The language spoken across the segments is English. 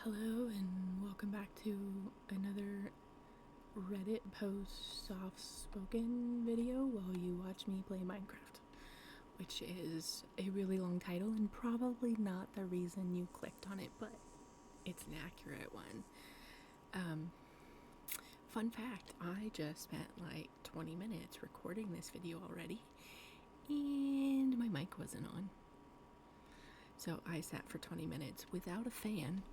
Hello and welcome back to another Reddit post soft-spoken video while you watch me play Minecraft, which is a really long title and probably not the reason you clicked on it, but it's an accurate one. Fun fact, I just spent like 20 minutes recording this video already and my mic wasn't on. So I sat for 20 minutes without a fan.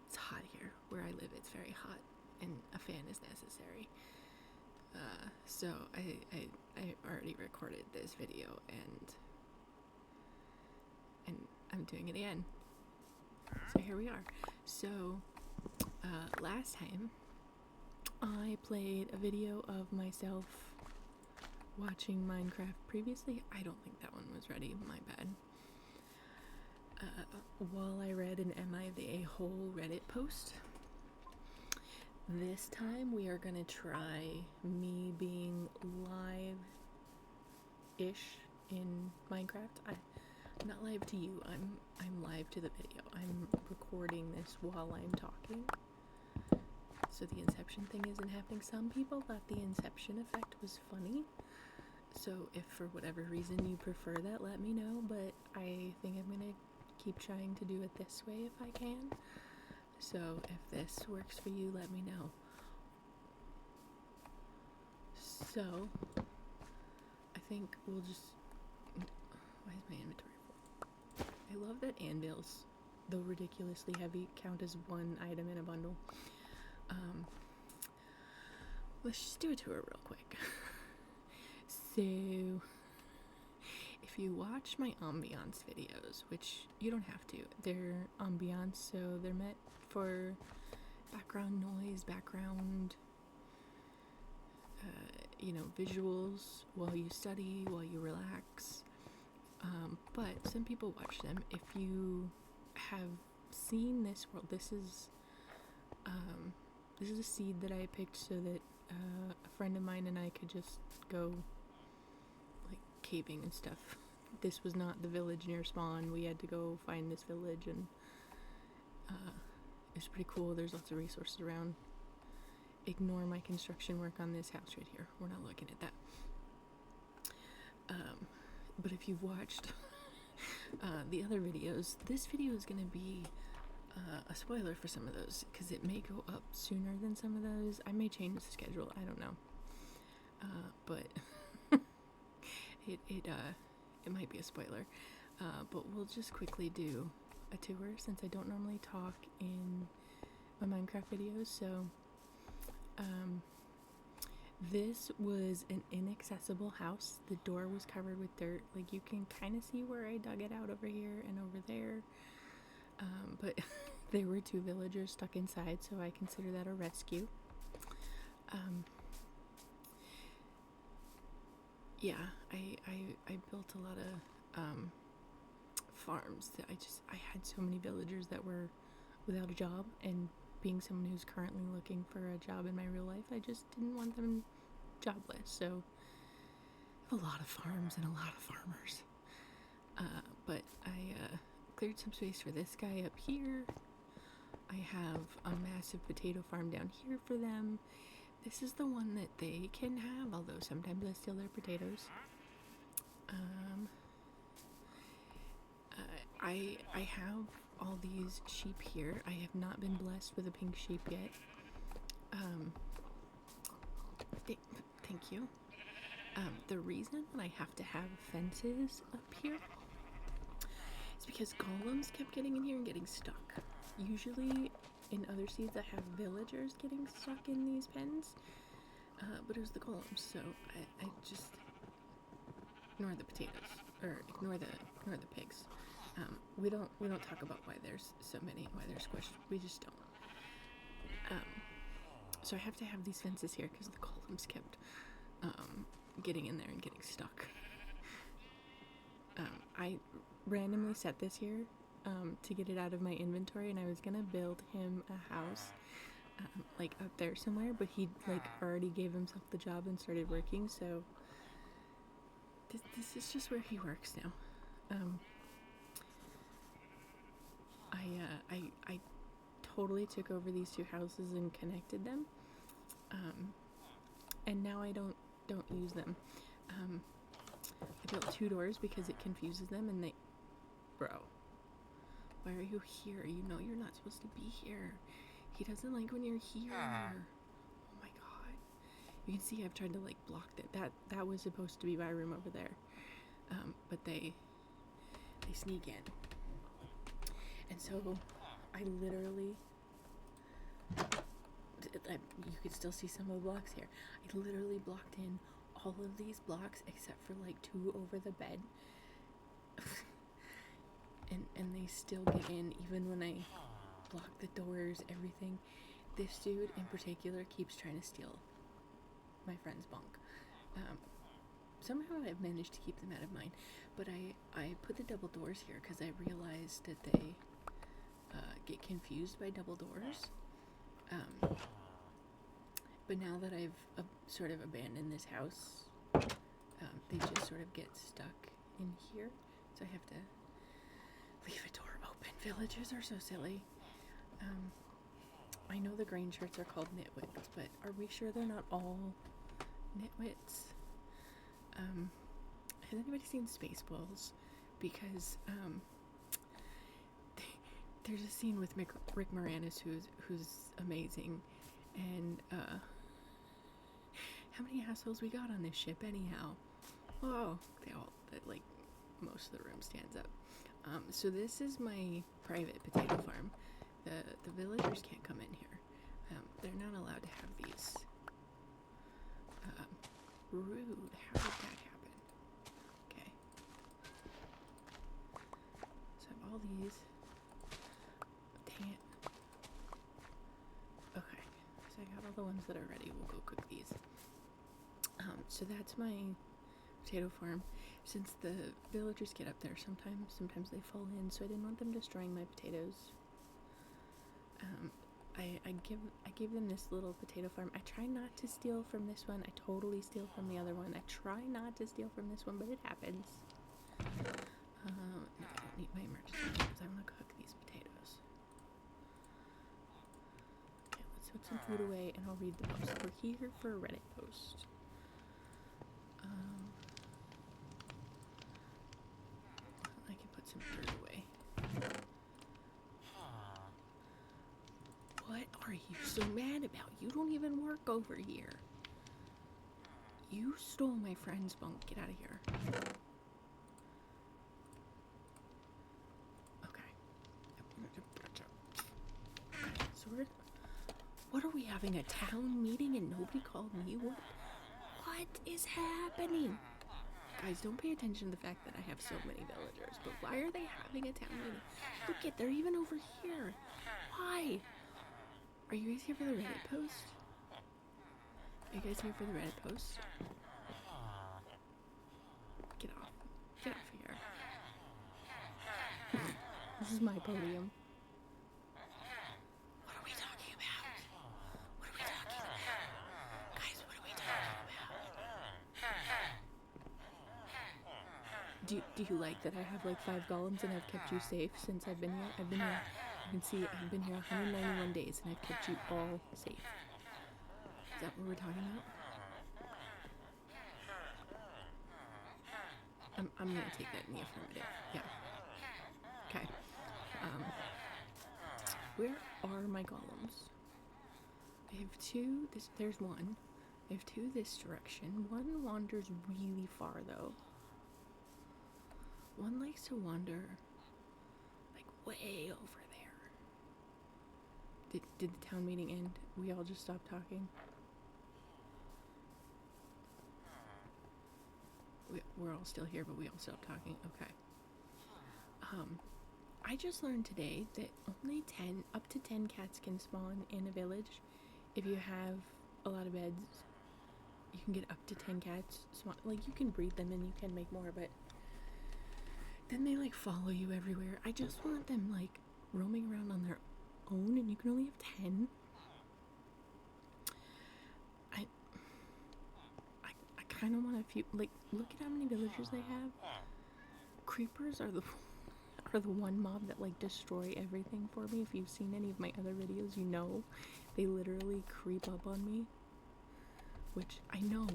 It's hot here. Where I live, it's very hot, and a fan is necessary. So I already recorded this video, and I'm doing it again. So here we are. So last time, I played a video of myself watching Minecraft previously. I don't think that one was ready, my bad. While I read an Am I the A-hole Reddit post. This time we are gonna try me being live-ish in Minecraft. I'm not live to you, I'm live to the video. I'm recording this while I'm talking. So the Inception thing isn't happening. Some people thought the Inception effect was funny. So if for whatever reason you prefer that, let me know, but I think I'm gonna keep trying to do it this way if I can. So if this works for you, let me know. So I think we'll just, why is my inventory full? I love that anvils, though ridiculously heavy, count as one item in a bundle. Let's just do a tour real quick. So if you watch my Ambiance videos, which you don't have to, they're Ambiance, so they're meant for background noise, background, visuals while you study, while you relax. But some people watch them. If you have seen this world, this is a seed that I picked so that a friend of mine and I could just go like caving and stuff. This was not the village near spawn. We had to go find this village, and it's pretty cool. There's lots of resources around. Ignore my construction work on this house right here. We're not looking at that. But if you've watched the other videos, this video is going to be a spoiler for some of those, because it may go up sooner than some of those. I may change the schedule. I don't know. But it might be a spoiler. But we'll just quickly do a tour since I don't normally talk in my Minecraft videos. So this was an inaccessible house. The door was covered with dirt. Like, you can kind of see where I dug it out over here and over there. But there were two villagers stuck inside, so I consider that a rescue. Yeah, I built a lot of farms. I had so many villagers that were without a job, and being someone who's currently looking for a job in my real life, I just didn't want them jobless. So I have a lot of farms and a lot of farmers. But I cleared some space for this guy up here. I have a massive potato farm down here for them. This is the one that they can have, although sometimes I steal their potatoes. I have all these sheep here. I have not been blessed with a pink sheep yet. Thank you. The reason that I have to have fences up here is because golems kept getting in here and getting stuck. Usually in other seeds I have villagers getting stuck in these pens, but it was the golems, so I just ignore the potatoes, or ignore the pigs. We don't talk about why there's so many, why they're squished. We just don't. So I have to have these fences here because the golems kept getting in there and getting stuck. I randomly set this here to get it out of my inventory, and I was gonna build him a house like up there somewhere, but he like already gave himself the job and started working, so this is just where he works now. I totally took over these two houses and connected them. And now I don't use them. I built 2 doors because it confuses them, and bro, why are you here? You know you're not supposed to be here. He doesn't like when you're here. Oh my god. You can see I've tried to like block that. That was supposed to be my room over there. But they sneak in. And so I literally, you could still see some of the blocks here. I literally blocked in all of these blocks except for like 2 over the bed. and they still get in even when I block the doors, everything. This dude in particular keeps trying to steal my friend's bunk. Somehow I've managed to keep them out of mine, but I put the double doors here because I realized that they get confused by double doors. But now that I've sort of abandoned this house, they just sort of get stuck in here, so I have to leave a door open. Villagers are so silly. I know the green shirts are called nitwits, but are we sure they're not all nitwits? Has anybody seen Spaceballs? Because there's a scene with Rick Moranis who's amazing, and how many assholes we got on this ship anyhow? Oh, like most of the room stands up. So this is my private potato farm. The villagers can't come in here. They're not allowed to have these. Rude. How did that happen? Okay. So I have all these. Okay. So I got all the ones that are ready. We'll go cook these. So that's my potato farm. Since the villagers get up there, sometimes they fall in, so I didn't want them destroying my potatoes. I give them this little potato farm. I try not to steal from this one. I totally steal from the other one. I try not to steal from this one, but it happens. No, I don't need my emergency because I want to cook these potatoes. Okay, let's put some food away and I'll read the post. We're here for a Reddit post. I can put some dirt away. What are you so mad about? You don't even work over here. You stole my friend's bunk. Get out of here. Okay. So what are we having, a town meeting and nobody called me? What is happening? Guys, don't pay attention to the fact that I have so many villagers, but why are they having a town meeting? Look at, they're even over here. Why? Are you guys here for the Reddit post? Are you guys here for the Reddit post? Get off. Get off of here. This is my podium. What are we talking about? What are we talking about? Guys, what are we talking about? Do you like that I have like 5 golems and I've kept you safe since I've been here? I've been here. You can see I've been here 191 days and I've kept you all safe. Is that what we're talking about? I'm gonna take that in the affirmative. Yeah. Okay. Where are my golems? I have 2. There's one. I have 2 this direction. One wanders really far though. One likes to wander like way over there. Did the town meeting end? We all just stopped talking? We're all still here, but we all stopped talking. Okay. I just learned today that only up to 10 cats can spawn in a village. If you have a lot of beds, you can get up to 10 cats spawn. Like, you can breed them and you can make more, but then they like follow you everywhere. I just want them like roaming around on their own, and you can only have 10. I kind of want a few. Like, look at how many villagers they have. Creepers are the are the one mob that like destroy everything for me. If you've seen any of my other videos, you know they literally creep up on me. Which I know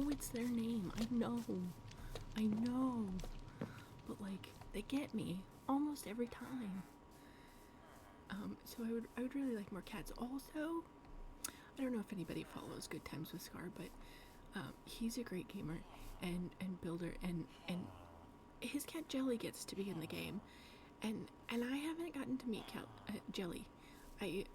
it's their name. I know. But like they get me almost every time. So I would really like more cats. Also, I don't know if anybody follows Good Times with Scar, but he's a great gamer and builder, and his cat Jelly gets to be in the game, and I haven't gotten to meet Jelly. I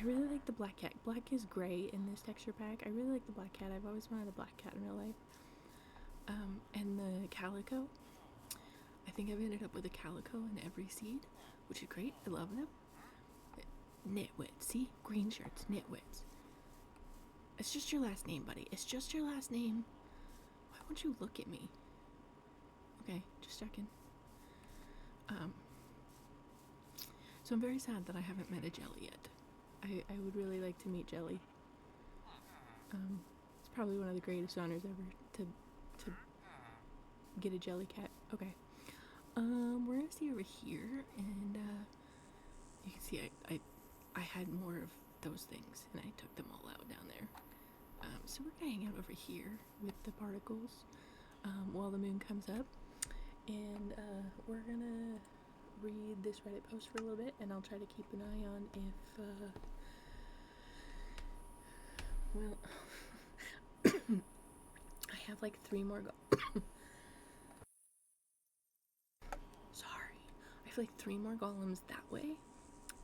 really like the black cat. Black is gray in this texture pack. I really like the black cat. I've always wanted a black cat in real life. And the calico. I think I've ended up with a calico in every seed, which is great. I love them. Nitwits. See? Green shirts. Nitwits. It's just your last name, buddy. It's just your last name. Why won't you look at me? Okay, just checking. So I'm very sad that I haven't met a Jelly yet. I would really like to meet Jelly. It's probably one of the greatest honors ever to get a Jelly cat. Okay. We're gonna see over here, and you can see I had more of those things, and I took them all out down there. So we're gonna hang out over here with the particles while the moon comes up, and we're gonna read this Reddit post for a little bit, and I'll try to keep an eye on if well, I have like 3 more sorry, I have like 3 more golems that way,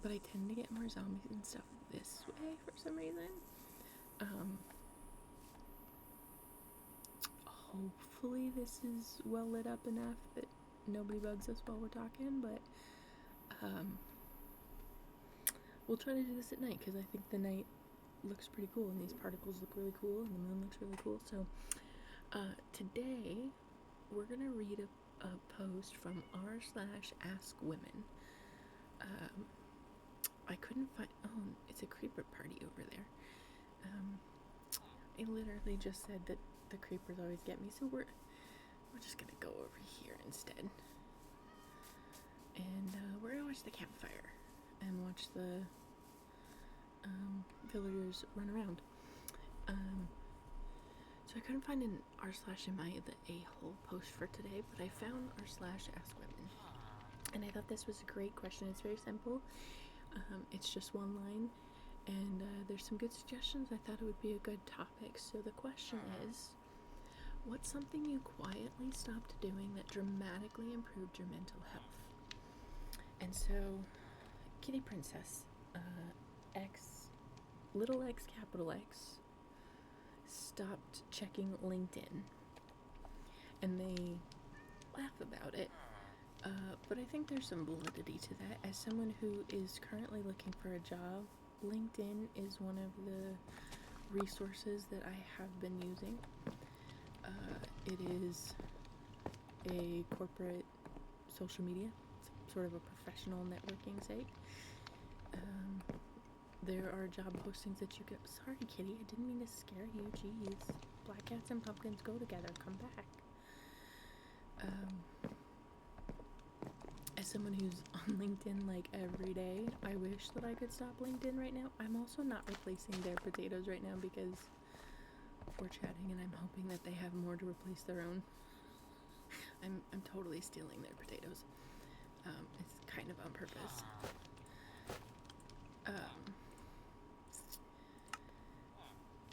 but I tend to get more zombies and stuff this way for some reason. Hopefully this is well lit up enough that nobody bugs us while we're talking, but we'll try to do this at night, because I think the night looks pretty cool, and these particles look really cool, and the moon looks really cool. So today we're gonna read a post from r/AskWomen. I couldn't find, oh, it's a creeper party over there. I literally just said that the creepers always get me, so we're just gonna go over here instead, and we're gonna watch the campfire and watch the villagers run around. So I couldn't find an r/am I the a-hole post for today, but I found r/AskWomen, and I thought this was a great question. It's very simple. It's just one line, and there's some good suggestions. I thought it would be a good topic. So the question is, what's something you quietly stopped doing that dramatically improved your mental health? And so Kitty Princess, little x capital X, stopped checking LinkedIn, and they laugh about it, but I think there's some validity to that. As someone who is currently looking for a job, LinkedIn is one of the resources that I have been using. It is a corporate social media, sort of a professional networking site. There are job postings that you can. Sorry, Kitty, I didn't mean to scare you. Jeez, black cats and pumpkins go together. Come back. As someone who's on LinkedIn like every day, I wish that I could stop LinkedIn right now. I'm also not replacing their potatoes right now because we're chatting, and I'm hoping that they have more to replace their own. I'm totally stealing their potatoes. It's kind of on purpose.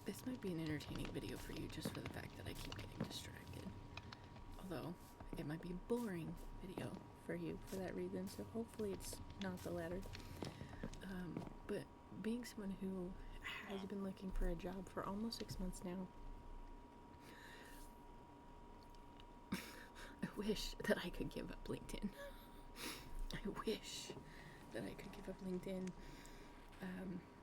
This might be an entertaining video for you just for the fact that I keep getting distracted. Although, it might be a boring video for you for that reason, so hopefully it's not the latter. But being someone who has been looking for a job for almost 6 months now, I wish that I could give up LinkedIn. I wish that I could give up LinkedIn.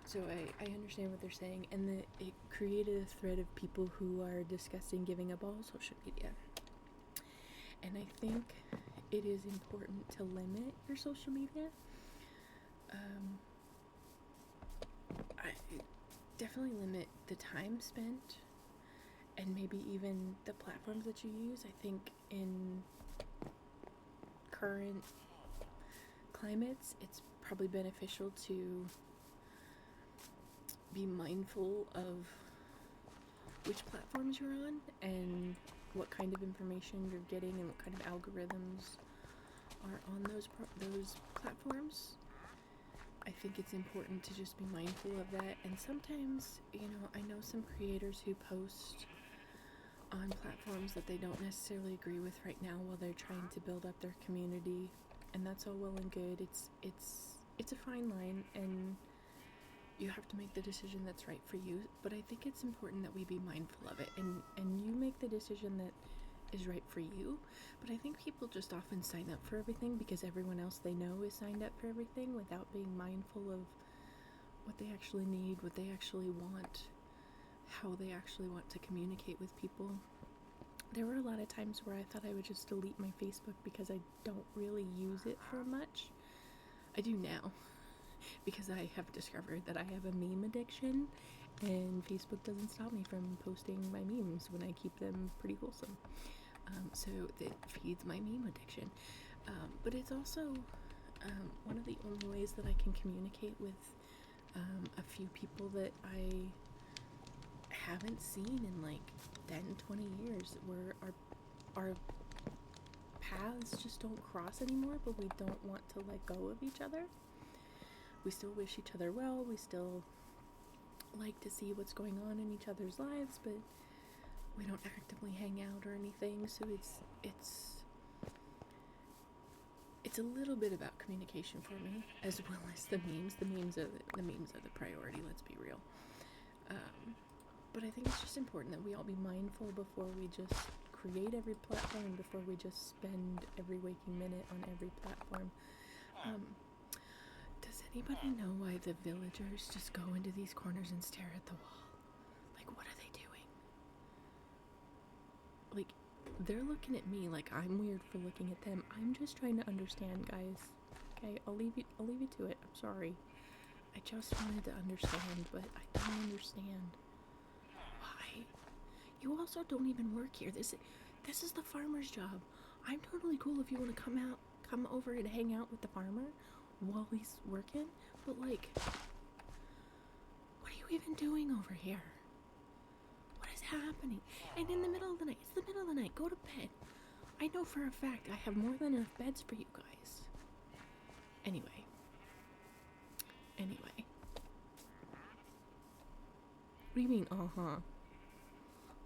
So I understand what they're saying, and it created a thread of people who are discussing giving up all social media. And I think it is important to limit your social media. I definitely limit the time spent, and maybe even the platforms that you use. I think in current climates, it's probably beneficial to be mindful of which platforms you're on and what kind of information you're getting and what kind of algorithms are on those platforms. I think it's important to just be mindful of that. And sometimes, I know some creators who post on platforms that they don't necessarily agree with right now while they're trying to build up their community, and that's all well and good. It's a fine line, and you have to make the decision that's right for you. But I think it's important that we be mindful of it, and you make the decision that is right for you. But I think people just often sign up for everything because everyone else they know is signed up for everything without being mindful of what they actually need, what they actually want, how they actually want to communicate with people. There were a lot of times where I thought I would just delete my Facebook because I don't really use it for much. I do now because I have discovered that I have a meme addiction, and Facebook doesn't stop me from posting my memes when I keep them pretty wholesome. So it feeds my meme addiction. But it's also one of the only ways that I can communicate with a few people that I haven't seen in like 10, 20 years, where our paths just don't cross anymore, but we don't want to let go of each other. We still wish each other well, we still like to see what's going on in each other's lives, but we don't actively hang out or anything. So it's a little bit about communication for me, as well as the memes. The memes are the priority, let's be real. But I think it's just important that we all be mindful before we just create every platform, before we just spend every waking minute on every platform. Does anybody know why the villagers just go into these corners and stare at the wall? Like, what are they doing? Like, they're looking at me like I'm weird for looking at them. I'm just trying to understand, guys. Okay, I'll leave you to it. I'm sorry. I just wanted to understand, but I don't understand. Why? You also don't even work here. This is the farmer's job. I'm totally cool if you want to come over and hang out with the farmer while he's working, but like, what are you even doing over here? What is happening? And in the middle of the night, it's the middle of the night, go to bed. I know for a fact I have more than enough beds for you guys. Anyway. What do you mean, uh-huh?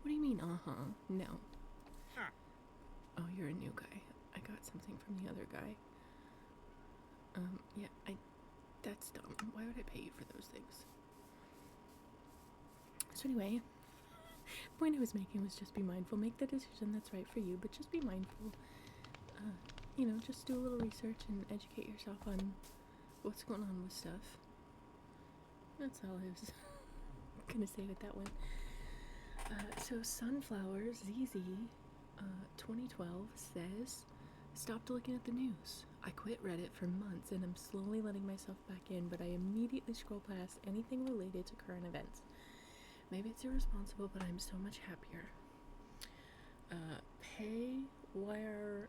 What do you mean, uh-huh? No. Oh, you're a new guy. I got something from the other guy. Yeah, that's dumb. Why would I pay you for those things? So anyway, the point I was making was just be mindful. Make the decision that's right for you, but just be mindful. Just do a little research and educate yourself on what's going on with stuff. That's all I was gonna say with that one. So Sunflower ZZ 2012 says, stopped looking at the news. I quit Reddit for months and I'm slowly letting myself back in, but I immediately scroll past anything related to current events. Maybe it's irresponsible, but I'm so much happier. Pay YRI?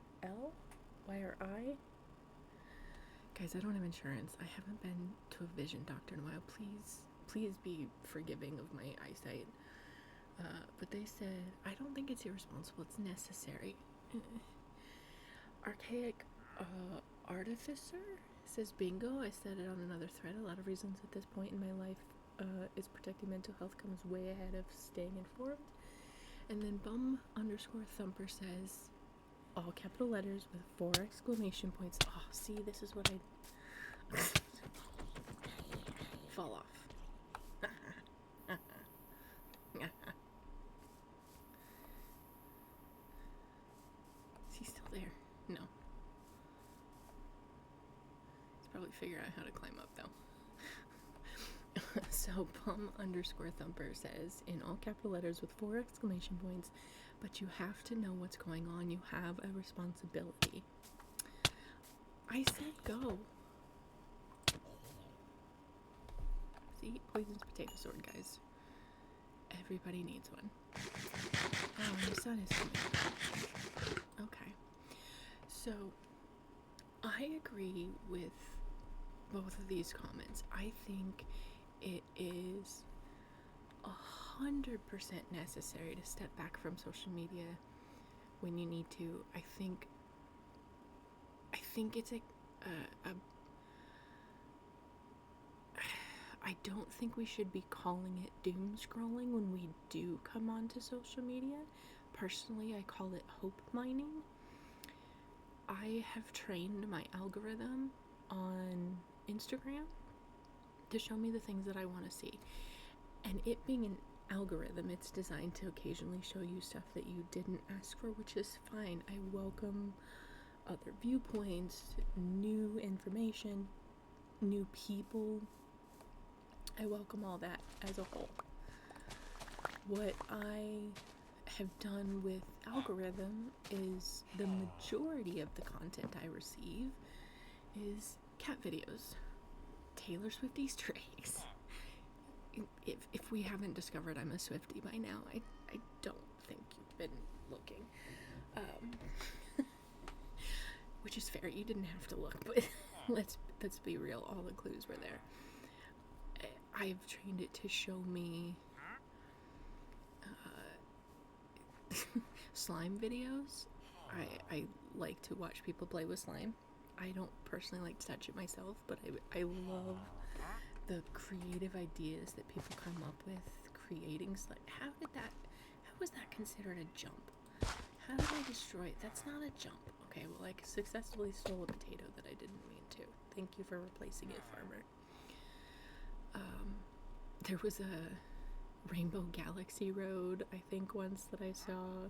Guys, I don't have insurance. I haven't been to a vision doctor in a while. Please be forgiving of my eyesight. But they said, I don't think it's irresponsible, it's necessary. Archaic Artificer says, bingo. I said it on another thread. A lot of reasons at this point in my life is protecting mental health comes way ahead of staying informed. And then bum_thumper says, all capital letters with 4 exclamation points. Oh, see, this is what I fall off. Is he still there? No. He's probably figuring out how to climb up though. So bum_thumper says, in all capital letters with 4 exclamation points, but you have to know what's going on. You have a responsibility. I said go. See, poison's potato sword, guys. Everybody needs one. Oh, and the sun is coming. Okay. So, I agree with both of these comments. I think it is 100% necessary to step back from social media when you need to. I think it's I don't think we should be calling it doom scrolling when we do come onto social media. Personally, I call it hope mining. I have trained my algorithm on Instagram to show me the things that I want to see. And it being an algorithm, it's designed to occasionally show you stuff that you didn't ask for, which is fine. I welcome other viewpoints, new information, new people. I welcome all that as a whole. What I have done with algorithm is the majority of the content I receive is cat videos, Taylor Swift Easter eggs. If we haven't discovered I'm a Swiftie by now, I don't think you've been looking. Which is fair, you didn't have to look, but let's be real, all the clues were there. I've trained it to show me slime videos. I like to watch people play with slime. I don't personally like to touch it myself, but I love the creative ideas that people come up with creating slime. How was that considered a jump? How did I destroy it? That's not a jump. Okay, well, I successfully stole a potato that I didn't mean to. Thank you for replacing it, farmer. There was a Rainbow Galaxy Road, I think, once that I saw.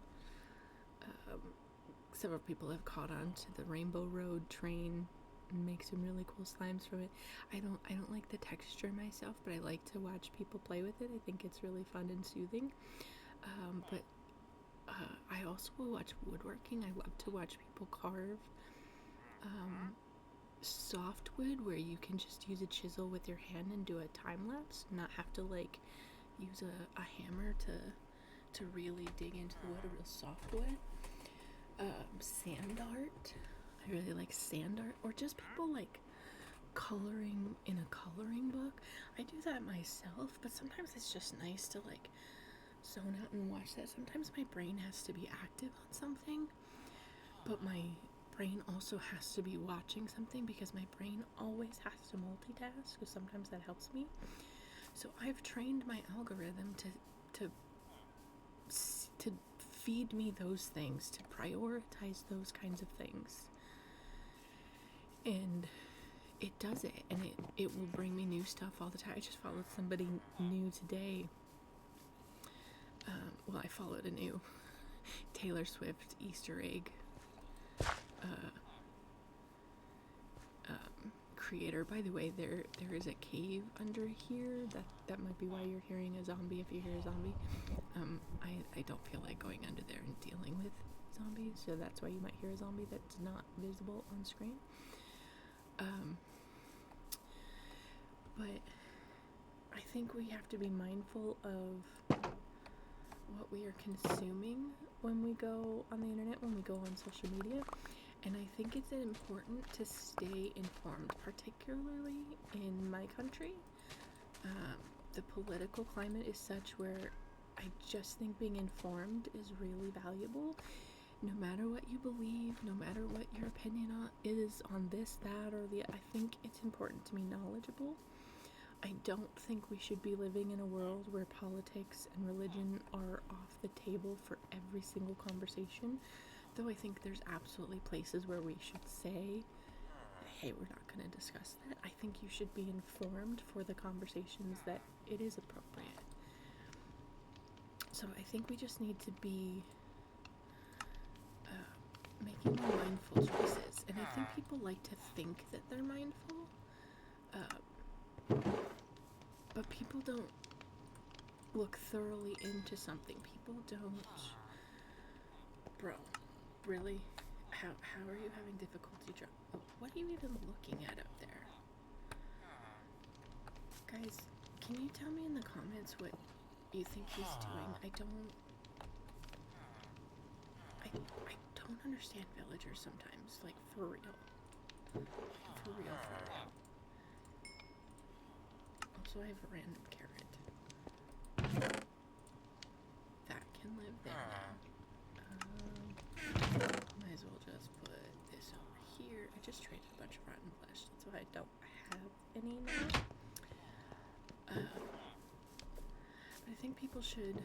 Several people have caught on to the Rainbow Road train and make some really cool slimes from it. I don't like the texture myself, but I like to watch people play with it. I think it's really fun and soothing. But I also will watch woodworking. I love to watch people carve softwood, where you can just use a chisel with your hand and do a time lapse, not have to like use a hammer to really dig into the wood, a real soft wood. Sand art. I really like sand art, or just people like coloring in a coloring book. I do that myself, but sometimes it's just nice to like zone out and watch that. Sometimes my brain has to be active on something, but my brain also has to be watching something, because my brain always has to multitask, because sometimes that helps me. So I've trained my algorithm to feed me those things, to prioritize those kinds of things. And it does it, and it will bring me new stuff all the time. I just followed somebody new today. Well, I followed a new Taylor Swift Easter egg creator. By the way, there is a cave under here. That might be why you're hearing a zombie, if you hear a zombie. I don't feel like going under there and dealing with zombies, so that's why you might hear a zombie that's not visible on screen. But I think we have to be mindful of what we are consuming when we go on the internet, when we go on social media. And I think it's important to stay informed, particularly in my country. The political climate is such where I just think being informed is really valuable. No matter what you believe, no matter what your opinion is on this, that, or the, I think it's important to be knowledgeable. I don't think we should be living in a world where politics and religion are off the table for every single conversation. Though I think there's absolutely places where we should say, hey, we're not going to discuss that. I think you should be informed for the conversations that it is appropriate. So I think we just need to be making more mindful choices. And I think people like to think that they're mindful, but people don't look thoroughly into something. People don't. Bro, really? How are you having difficulty what are you even looking at up there? Guys, can you tell me in the comments what you think he's doing? I don't understand villagers sometimes, like, for real. For real, for real. Also, I have a random carrot. That can live there now. Might as well just put this over here. I just traded a bunch of rotten flesh. That's why I don't have any now. But I think people should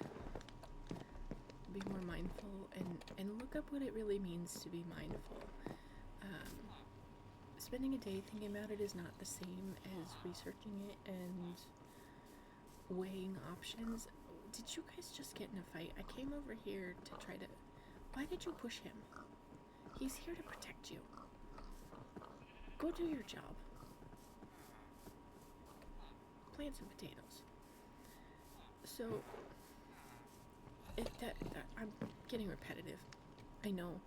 be more mindful and look up what it really means to be mindful. Spending a day thinking about it is not the same as researching it and weighing options. Did you guys just get in a fight? I came over here to try to... Why did you push him? He's here to protect you. Go do your job. Plant some potatoes. So, I'm getting repetitive. I know.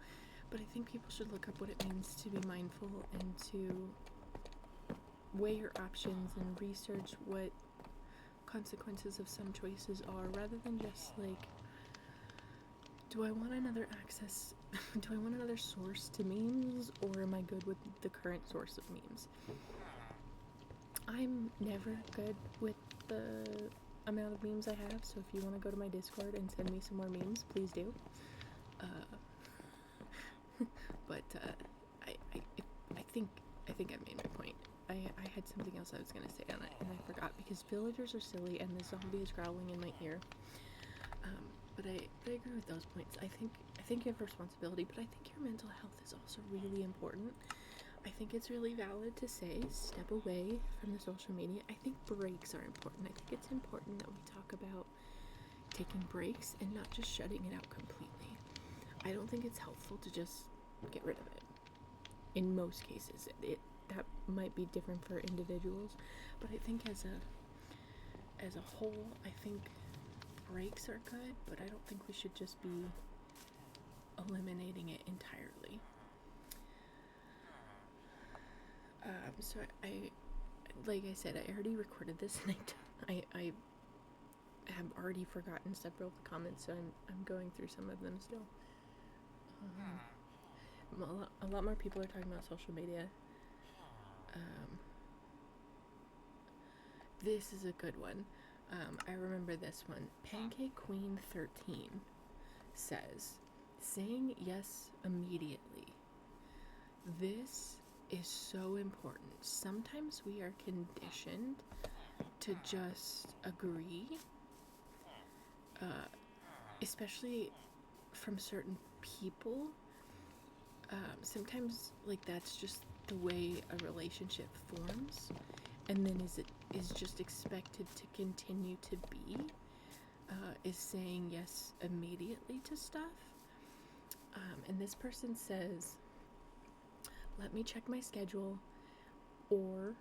But I think people should look up what it means to be mindful and to weigh your options and research what consequences of some choices are, rather than just like, do I want another access, do I want another source to memes, or am I good with the current source of memes? I'm never good with the amount of memes I have, so if you want to go to my Discord and send me some more memes, please do. But I think I made my point. I had something else I was gonna say on it and I forgot, because villagers are silly and the zombie is growling in my ear. But I agree with those points. I think you have responsibility, but I think your mental health is also really important. I think it's really valid to say step away from the social media. I think breaks are important. I think it's important that we talk about taking breaks and not just shutting it out completely. I don't think it's helpful to just get rid of it. In most cases, that might be different for individuals, but I think as a whole, I think breaks are good, but I don't think we should just be eliminating it entirely. So I like I said, I already recorded this, and I have already forgotten several of the comments, so I'm going through some of them still. A lot more people are talking about social media. This is a good one. I remember this one. Pancake Queen 13 says, saying yes immediately. This is so important. Sometimes we are conditioned to just agree, especially from certain people. Sometimes like that's just the way a relationship forms, and then is just expected to continue to be, is saying yes immediately to stuff. And this person says, let me check my schedule, or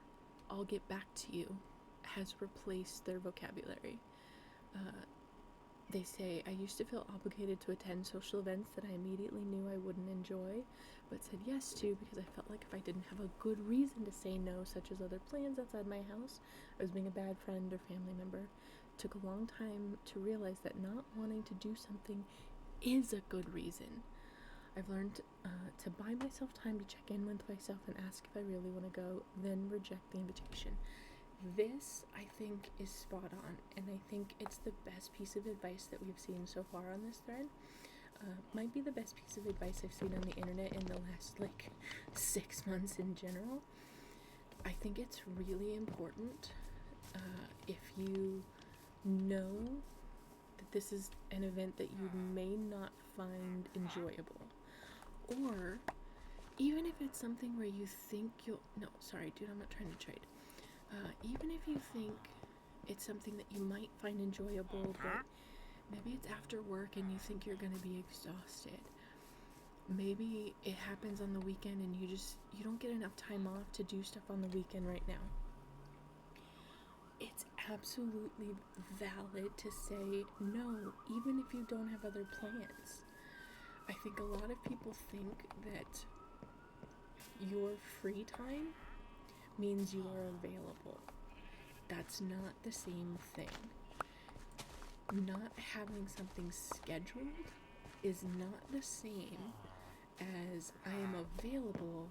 I'll get back to you, has replaced their vocabulary. They say, I used to feel obligated to attend social events that I immediately knew I wouldn't enjoy, but said yes to because I felt like if I didn't have a good reason to say no, such as other plans outside my house, I was being a bad friend or family member. It took a long time to realize that not wanting to do something is a good reason. I've learned to buy myself time to check in with myself and ask if I really want to go, then reject the invitation. This, I think, is spot on, and I think it's the best piece of advice that we've seen so far on this thread. Might be the best piece of advice I've seen on the internet in the last, 6 months in general. I think it's really important, if you know that this is an event that you may not find enjoyable, or even if it's something where you think no, sorry, dude, I'm not trying to trade. Even if you think it's something that you might find enjoyable, but maybe it's after work and you think you're going to be exhausted. Maybe it happens on the weekend and you don't get enough time off to do stuff on the weekend right now. It's absolutely valid to say no, even if you don't have other plans. I think a lot of people think that your free time means you are available. That's not the same thing. Not having something scheduled is not the same as I am available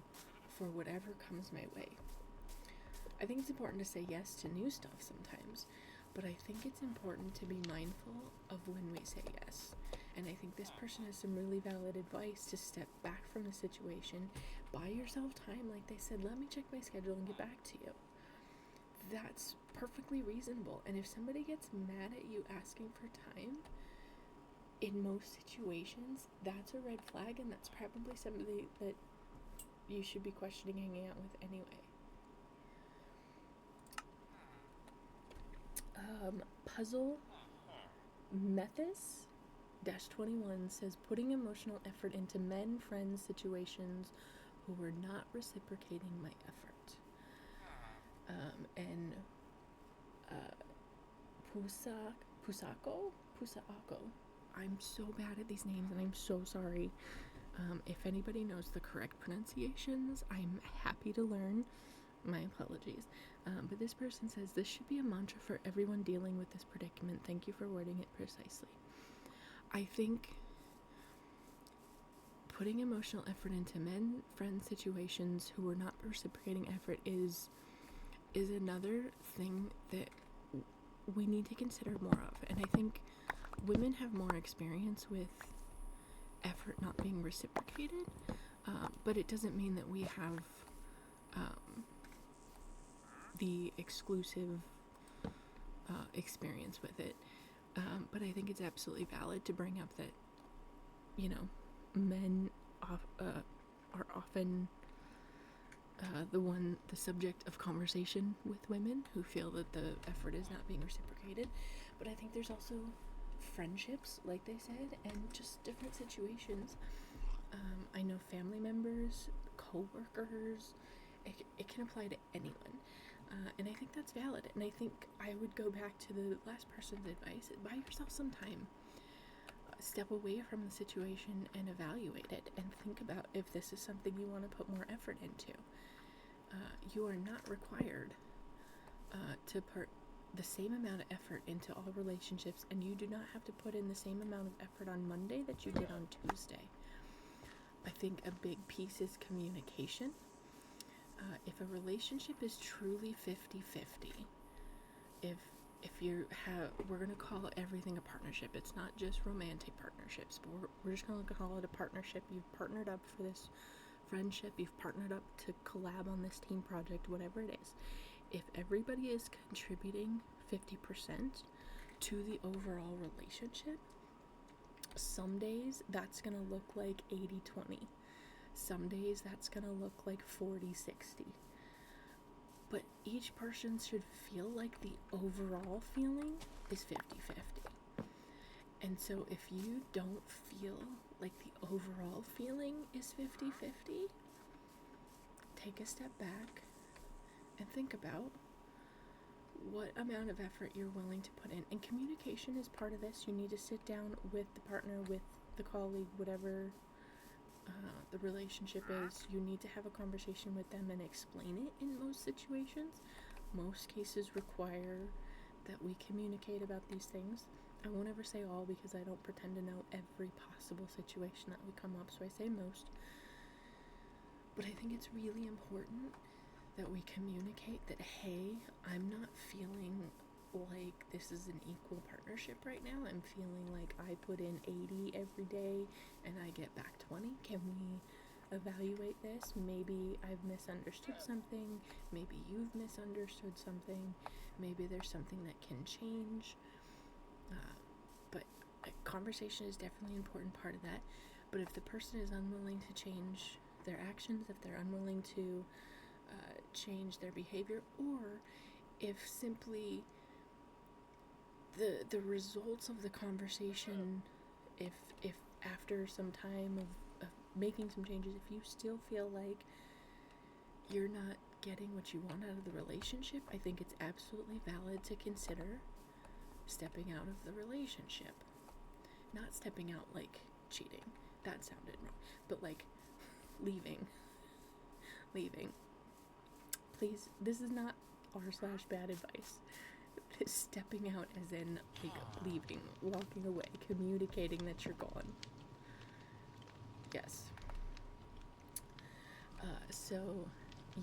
for whatever comes my way. I think it's important to say yes to new stuff sometimes, but I think it's important to be mindful of when we say yes. And I think this person has some really valid advice to step back from the situation, buy yourself time, like they said, let me check my schedule and get back to you. That's perfectly reasonable. And if somebody gets mad at you asking for time, in most situations, that's a red flag, and that's probably somebody that you should be questioning hanging out with anyway. Puzzle Methis -21 says putting emotional effort into men, friends, situations who were not reciprocating my effort. And Pusako, I'm so bad at these names and I'm so sorry. If anybody knows the correct pronunciations, I'm happy to learn. My apologies. But this person says, this should be a mantra for everyone dealing with this predicament. Thank you for wording it precisely. I think putting emotional effort into men, friends, situations who are not reciprocating effort is another thing that we need to consider more of. And I think women have more experience with effort not being reciprocated, but it doesn't mean that we have the exclusive experience with it. But I think it's absolutely valid to bring up that, men are often the subject of conversation with women who feel that the effort is not being reciprocated. But I think there's also friendships, like they said, and just different situations. I know family members, co-workers, it can apply to anyone. And I think that's valid. And I think I would go back to the last person's advice. Buy yourself some time. Step away from the situation and evaluate it and think about if this is something you want to put more effort into. You are not required to put the same amount of effort into all relationships, and you do not have to put in the same amount of effort on Monday that you did on Tuesday. I think a big piece is communication. If a relationship is truly 50-50, if we're going to call everything a partnership. It's not just romantic partnerships, but we're just going to call it a partnership. You've partnered up for this friendship. You've partnered up to collab on this team project, whatever it is. If everybody is contributing 50% to the overall relationship, some days that's going to look like 80-20. Some days that's going to look like 40-60. But each person should feel like the overall feeling is 50-50. And so if you don't feel like the overall feeling is 50-50, take a step back and think about what amount of effort you're willing to put in. And communication is part of this. You need to sit down with the partner, with the colleague, whatever the relationship is. You need to have a conversation with them and explain it in most situations. Most cases require that we communicate about these things. I won't ever say all because I don't pretend to know every possible situation that would come up, so I say most. But I think it's really important that we communicate that, hey, I'm not feeling like this is an equal partnership right now. I'm feeling like I put in 80 every day and I get back 20. Can we evaluate this? Maybe I've misunderstood something. Maybe you've misunderstood something. Maybe there's something that can change. But conversation is definitely an important part of that. But if the person is unwilling to change their actions, if they're unwilling to change their behavior, or if simply the results of the conversation, if after some time of making some changes, if you still feel like you're not getting what you want out of the relationship, I think it's absolutely valid to consider stepping out of the relationship. Not stepping out like cheating. That sounded wrong. But like leaving. Please, this is not r/bad advice. Stepping out as in like leaving, walking away, communicating that you're gone. Yes. So,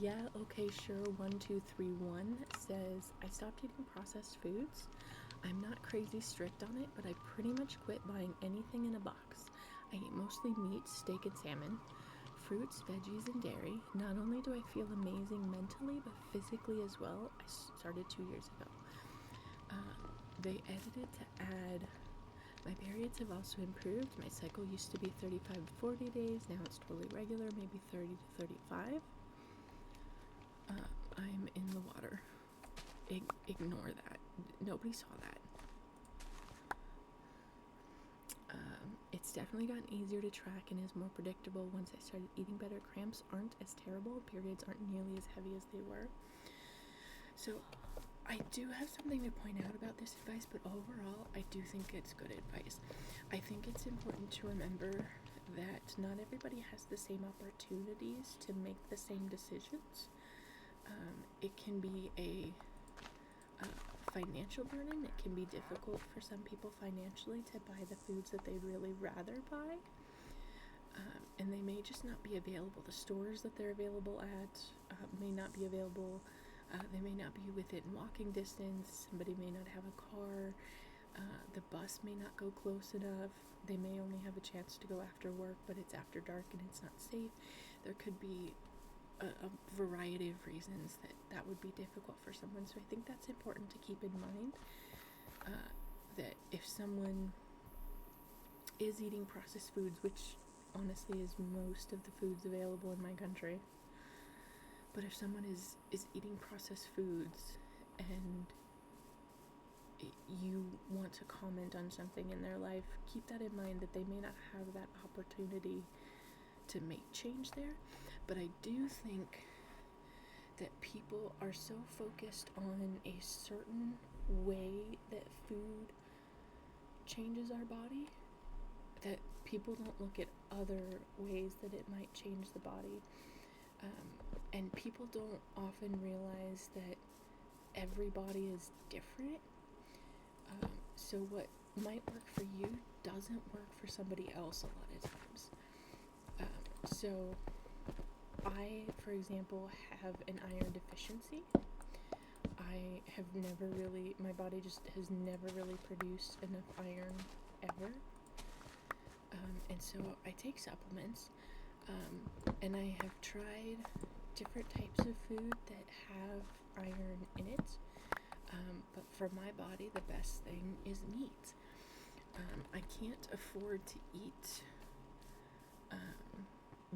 yeah, okay, sure, 1231 says, I stopped eating processed foods. I'm not crazy strict on it, but I pretty much quit buying anything in a box. I eat mostly meat, steak, and salmon, fruits, veggies, and dairy. Not only do I feel amazing mentally, but physically as well. I started 2 years ago. They edited to add, my periods have also improved. My cycle used to be 35 to 40 days. Now it's totally regular, maybe 30 to 35. I'm in the water. Ignore that. Nobody saw that. It's definitely gotten easier to track and is more predictable once I started eating better. Cramps aren't as terrible. Periods aren't nearly as heavy as they were. So I do have something to point out about this advice, but overall, I do think it's good advice. I think it's important to remember that not everybody has the same opportunities to make the same decisions. It can be a financial burden. It can be difficult for some people financially to buy the foods that they'd really rather buy. And they may just not be available. The stores that they're available at may not be available. They may not be within walking distance. Somebody may not have a car. The bus may not go close enough. They may only have a chance to go after work, but it's after dark and it's not safe. There could be a variety of reasons that would be difficult for someone. So I think that's important to keep in mind, that if someone is eating processed foods, which honestly is most of the foods available in my country, but if someone is eating processed foods and you want to comment on something in their life, keep that in mind, that they may not have that opportunity to make change there. But I do think that people are so focused on a certain way that food changes our body that people don't look at other ways that it might change the body. And people don't often realize that every body is different. So what might work for you doesn't work for somebody else a lot of times. So I, for example, have an iron deficiency. My body just has never really produced enough iron ever. And so I take supplements, and I have tried different types of food that have iron in it. But for my body, the best thing is meat. I can't afford to eat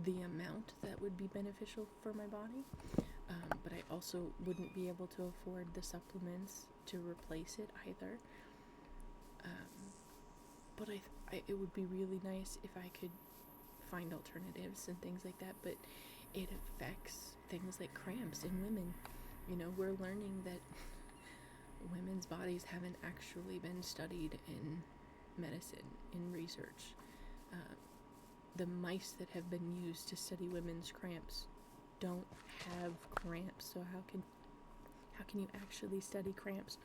the amount that would be beneficial for my body, but I also wouldn't be able to afford the supplements to replace it either. But it would be really nice if I could find alternatives and things like that, but it affects things like cramps in women. You know, we're learning that women's bodies haven't actually been studied in medicine, in research. The mice that have been used to study women's cramps don't have cramps, so how can you actually study cramps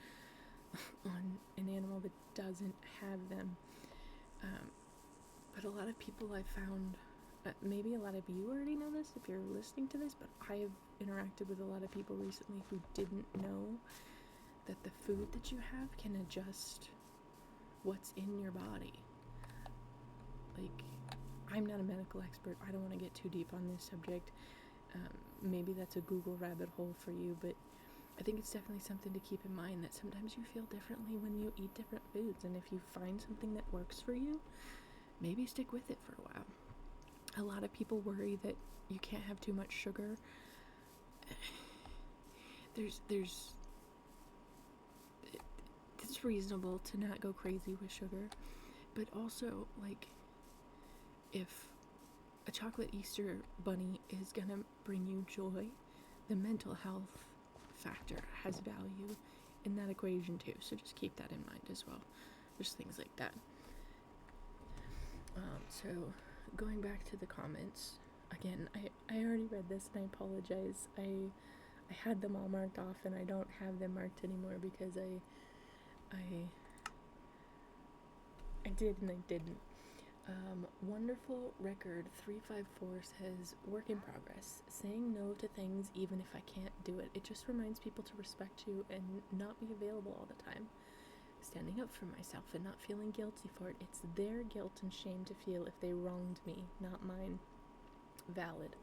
on an animal that doesn't have them? But a lot of people I've found, maybe a lot of you already know this if you're listening to this, but I have interacted with a lot of people recently who didn't know that the food that you have can adjust what's in your body. Like, I'm not a medical expert. I don't want to get too deep on this subject. Maybe that's a Google rabbit hole for you, but I think it's definitely something to keep in mind, that sometimes you feel differently when you eat different foods, and if you find something that works for you, maybe stick with it for a while. A lot of people worry that you can't have too much sugar. It's reasonable to not go crazy with sugar, but also, like, if a chocolate Easter bunny is gonna bring you joy, the mental health factor has value in that equation too, so just keep that in mind as well. Just things like that. So going back to the comments, again, I already read this and I apologize. I had them all marked off and I don't have them marked anymore because I did and I didn't. Wonderful record 354 says, work in progress. Saying no to things even if I can't do it. It just reminds people to respect you and not be available all the time. Standing up for myself and not feeling guilty for it. It's their guilt and shame to feel if they wronged me, not mine. Valid.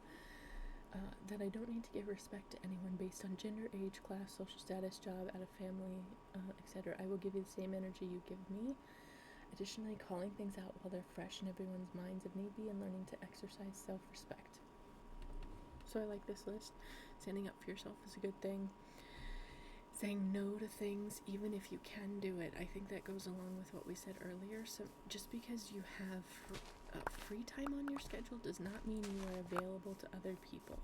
That I don't need to give respect to anyone based on gender, age, class, social status, job, out of family, etc. I will give you the same energy you give me. Additionally, calling things out while they're fresh in everyone's minds if need be, and learning to exercise self-respect. So I like this list. Standing up for yourself is a good thing. Saying no to things, even if you can do it. I think that goes along with what we said earlier. So just because you have free time on your schedule does not mean you are available to other people.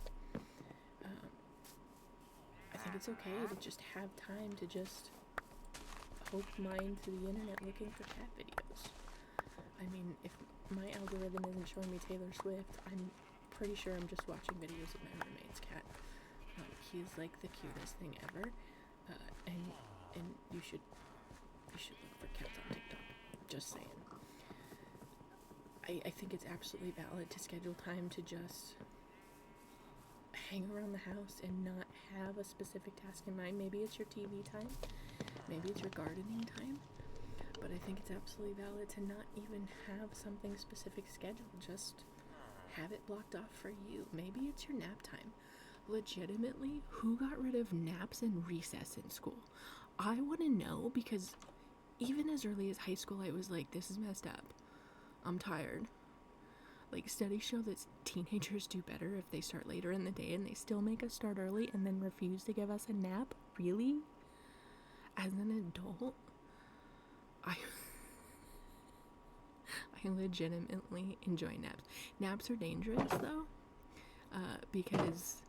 I think it's okay to just have time to just poke mine through the internet looking for cat videos. I mean, if my algorithm isn't showing me Taylor Swift, I'm pretty sure I'm just watching videos of my roommate's cat. He's like the cutest thing ever, and you should look for cats on TikTok. Just saying. I think it's absolutely valid to schedule time to just hang around the house and not have a specific task in mind. Maybe it's your TV time. Maybe it's your gardening time, but I think it's absolutely valid to not even have something specific scheduled. Just have it blocked off for you. Maybe it's your nap time. Legitimately, who got rid of naps and recess in school? I want to know, because even as early as high school, I was like, this is messed up. I'm tired. Like, studies show that teenagers do better if they start later in the day, and they still make us start early and then refuse to give us a nap? Really? As an adult, I legitimately enjoy naps. Naps are dangerous though, because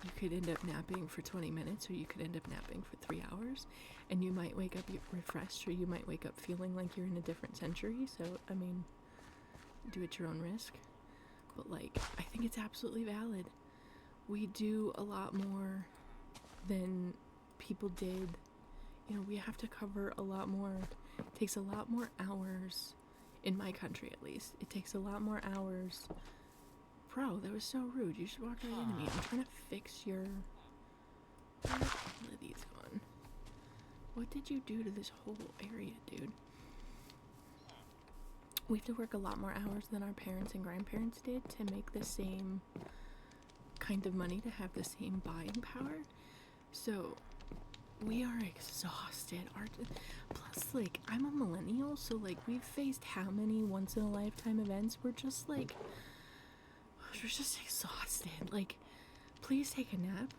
you could end up napping for 20 minutes, or you could end up napping for 3 hours, and you might wake up refreshed, or you might wake up feeling like you're in a different century. So, I mean, do it at your own risk. But, like, I think it's absolutely valid. We do a lot more than people did. You know, we have to cover a lot more. It takes a lot more hours, in my country at least. It takes a lot more hours. Bro, that was so rude. You should walk right into me. I'm trying to fix your... Where are all of these gone? What did you do to this whole area, dude? We have to work a lot more hours than our parents and grandparents did to make the same kind of money, to have the same buying power. So we are exhausted. Plus, like, I'm a millennial, so, like, we've faced how many once-in-a-lifetime events? We're just exhausted. Like, please take a nap.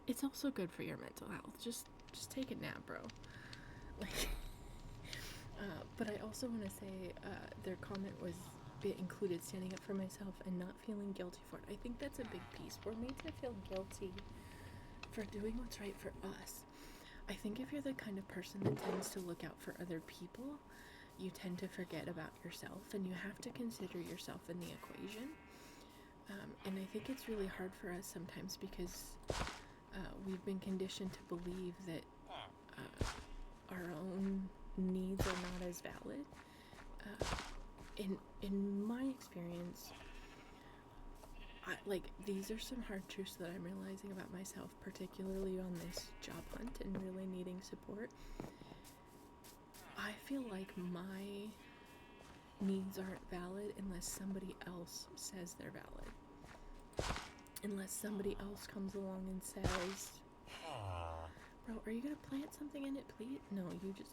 It's also good for your mental health. Just take a nap, bro. Like, but I also want to say, their comment was, it included standing up for myself and not feeling guilty for it. I think that's a big piece. We're made to feel guilty for doing what's right for us. I think if you're the kind of person that tends to look out for other people, you tend to forget about yourself, and you have to consider yourself in the equation. And I think it's really hard for us sometimes because we've been conditioned to believe that our own needs are not as valid. In my experience, these are some hard truths that I'm realizing about myself, particularly on this job hunt and really needing support. I feel like my needs aren't valid unless somebody else says they're valid. Unless somebody else comes along and says, bro, are you gonna plant something in it, please? No, you just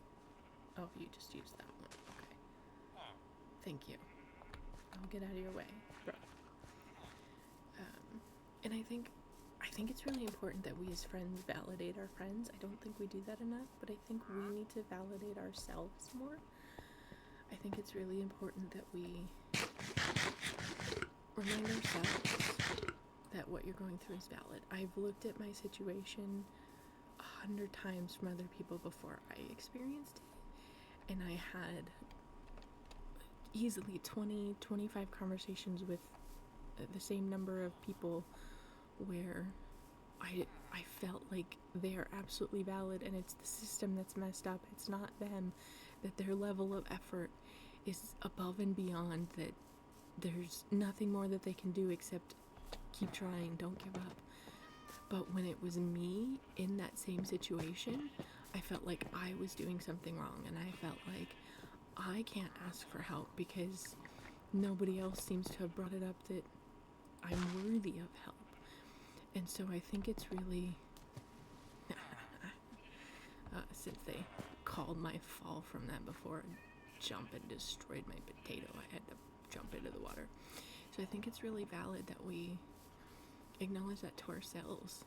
used that one. Okay. Thank you. I'll get out of your way, bro. And I think it's really important that we as friends validate our friends. I don't think we do that enough, but I think we need to validate ourselves more. I think it's really important that we remind ourselves that what you're going through is valid. I've looked at my situation 100 times from other people before I experienced it, and I had easily 20-25 conversations with the same number of people where I felt like they're absolutely valid, and it's the system that's messed up. It's not them. That their level of effort is above and beyond that. There's nothing more that they can do except keep trying, don't give up. But when it was me in that same situation, I felt like I was doing something wrong, and I felt like I can't ask for help because nobody else seems to have brought it up that I'm worthy of help. And so I think it's really, since they called my fall from that before a jump and destroyed my potato, I had to jump into the water. So I think it's really valid that we acknowledge that to ourselves.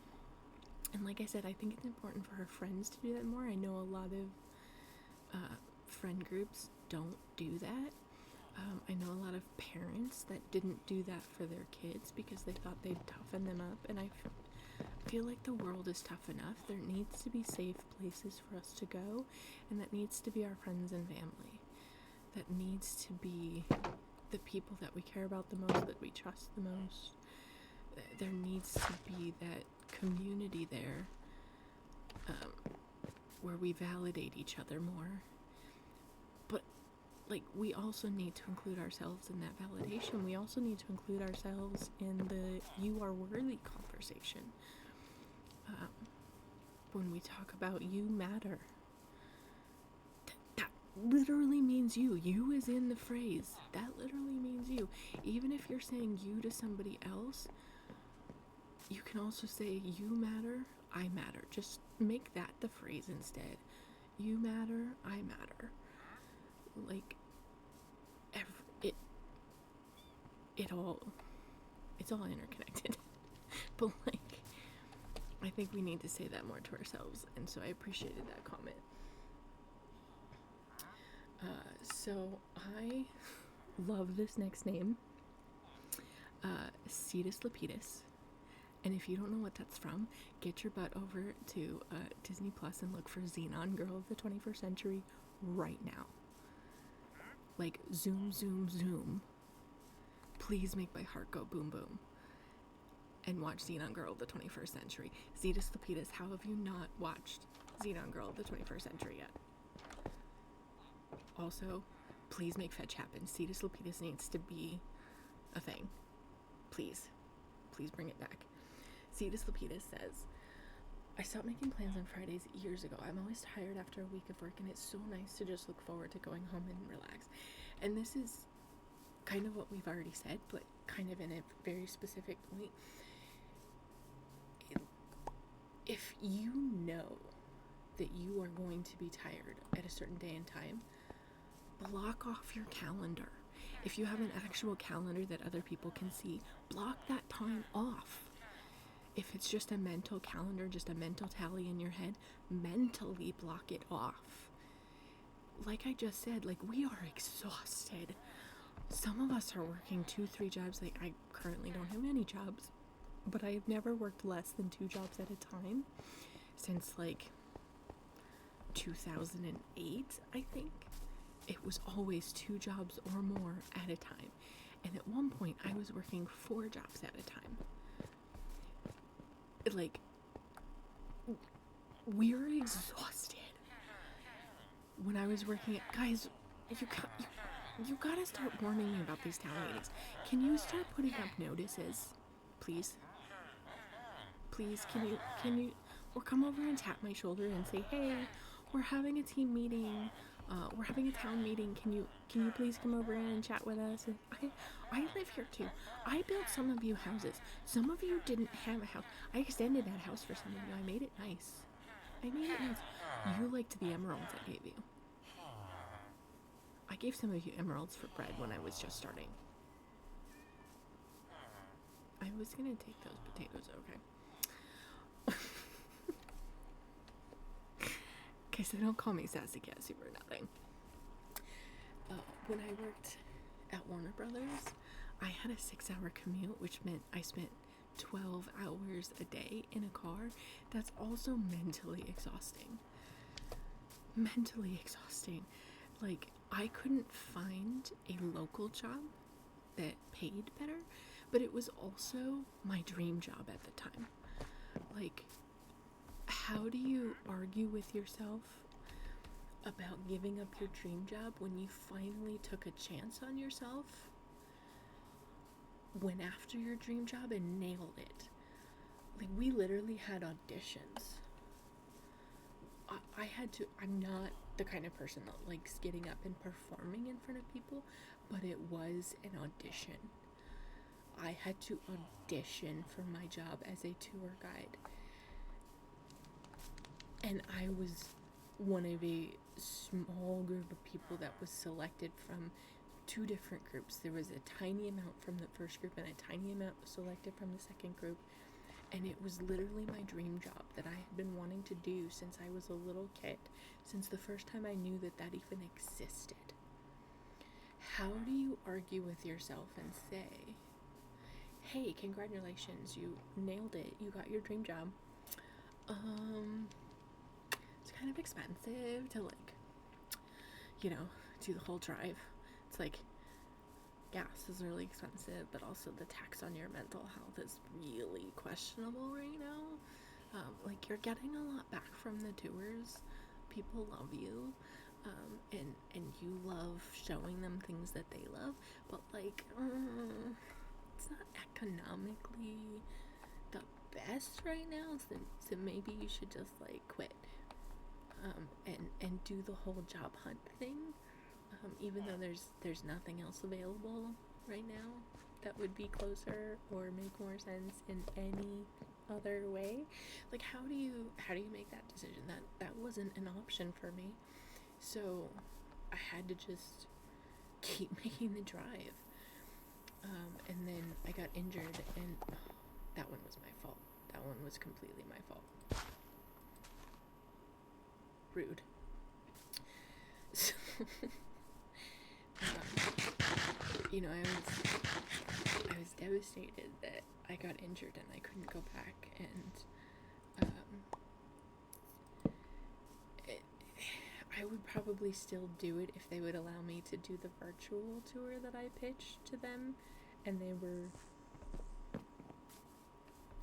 And like I said, I think it's important for our friends to do that more. I know a lot of friend groups don't do that. I know a lot of parents that didn't do that for their kids because they thought they'd toughen them up. And I feel like the world is tough enough. There needs to be safe places for us to go, and that needs to be our friends and family. That needs to be the people that we care about the most, that we trust the most. There needs to be that community there where we validate each other more. But like, we also need to include ourselves in that validation. We also need to include ourselves in the you are worthy conversation. When we talk about you matter, that literally means you. You is in the phrase. That literally means you. Even if you're saying you to somebody else, you can also say you matter, I matter. Just make that the phrase instead. You matter, I matter. Like, it's all interconnected. But like, I think we need to say that more to ourselves, and so I appreciated that comment. So I love this next name, Cetus Lapidus. And if you don't know what that's from, get your butt over to Disney Plus and look for Xenon Girl of the 21st Century right now. Like, zoom, zoom, zoom. Please make my heart go boom, boom. And watch Xenon Girl of the 21st Century. Cetus Lapidus, how have you not watched Xenon Girl of the 21st Century yet? Also, please make fetch happen. Cetus Lapidus needs to be a thing. Please. Please bring it back. Cetus Lapidus says, I stopped making plans on Fridays years ago. I'm always tired after a week of work, and it's so nice to just look forward to going home and relax. And this is kind of what we've already said, but kind of in a very specific point. If you know that you are going to be tired at a certain day and time, block off your calendar. If you have an actual calendar that other people can see, block that time off. If it's just a mental calendar, just a mental tally in your head, mentally block it off. Like I just said, like, we are exhausted. Some of us are working 2-3 jobs. Like, I currently don't have any jobs, but I've never worked less than 2 jobs at a time since like 2008, I think. It was always 2 jobs or more at a time. And at one point I was working 4 jobs at a time. Like, we're exhausted. When I was working at, guys, you gotta start warning me about these town meetings. Can you start putting up notices, please? Please, can you, or come over and tap my shoulder and say, hey, we're having a team meeting. We're having a town meeting. Can you please come over and chat with us? And I live here too. I built some of you houses. Some of you didn't have a house. I extended that house for some of you. I made it nice. You liked the emeralds I gave you. I gave some of you emeralds for bread when I was just starting. I was gonna take those potatoes, okay. Okay, so don't call me Sassy Cassie for nothing. When I worked at Warner Brothers, I had a 6-hour commute, which meant I spent 12 hours a day in a car. That's also mentally exhausting. Mentally exhausting. Like, I couldn't find a local job that paid better, but it was also my dream job at the time. Like, how do you argue with yourself about giving up your dream job when you finally took a chance on yourself, went after your dream job and nailed it. Like, we literally had auditions. I had to, I'm not the kind of person that likes getting up and performing in front of people, but it was an audition. I had to audition for my job as a tour guide. And I was one of a small group of people that was selected from 2 different groups. There was a tiny amount from the first group and a tiny amount selected from the second group. And it was literally my dream job that I had been wanting to do since I was a little kid, since the first time I knew that that even existed. How do you argue with yourself and say, hey, congratulations, you nailed it, you got your dream job. It's kind of expensive to, like, you know, do the whole drive. It's like, gas is really expensive, but also the tax on your mental health is really questionable right now. Like, you're getting a lot back from the tours. People love you, and you love showing them things that they love, but, like, it's not economically the best right now, so maybe you should just, like, quit, and do the whole job hunt thing. Even though there's nothing else available right now that would be closer or make more sense in any other way. Like, how do you make that decision? That wasn't an option for me, so I had to just keep making the drive. And then I got injured, and that one was my fault. That one was completely my fault. Rude. So, you know, I was devastated that I got injured and I couldn't go back, and I would probably still do it if they would allow me to do the virtual tour that I pitched to them, and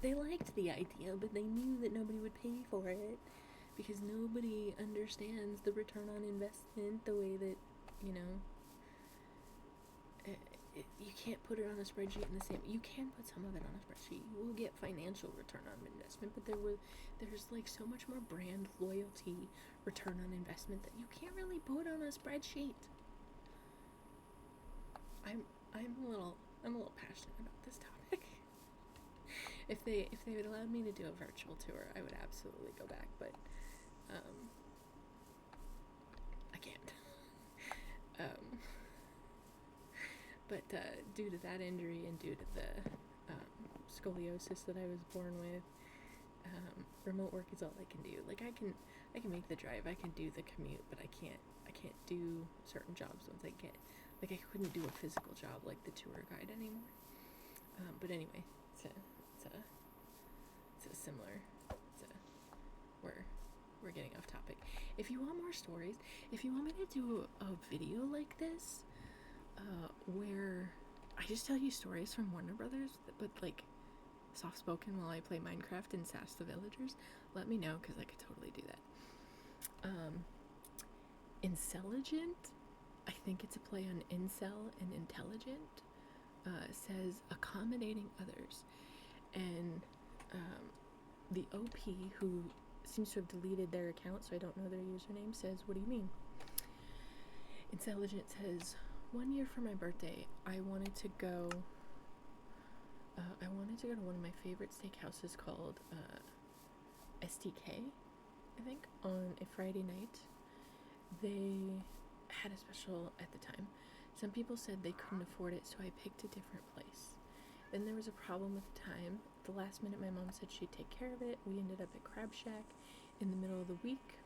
they liked the idea, but they knew that nobody would pay for it because nobody understands the return on investment the way that, you know, you can't put it on a spreadsheet in the same. You can put some of it on a spreadsheet. You will get financial return on investment, but there's like so much more brand loyalty return on investment that you can't really put on a spreadsheet. I'm a little passionate about this topic. If they would allow me to do a virtual tour, I would absolutely go back, but I can't. But due to that injury and due to the scoliosis that I was born with, remote work is all I can do. Like, I can make the drive, I can do the commute, but I can't do certain jobs once I get, like, I couldn't do a physical job like the tour guide anymore. But anyway, it's a similar. We're getting off topic. If you want more stories, if you want me to do a video like this, where I just tell you stories from Warner Brothers, but like soft spoken while I play Minecraft and sass the villagers, let me know, because I could totally do that. Intelligent, I think it's a play on incel and intelligent, says accommodating others, and the OP, who seems to have deleted their account, so I don't know their username, says, what do you mean? Intelligent says, 1 year for my birthday, I wanted to go to one of my favorite steakhouses called STK, I think, on a Friday night. They had a special at the time. Some people said they couldn't afford it, so I picked a different place. Then there was a problem with the time. At the last minute, my mom said she'd take care of it. We ended up at Crab Shack in the middle of the week.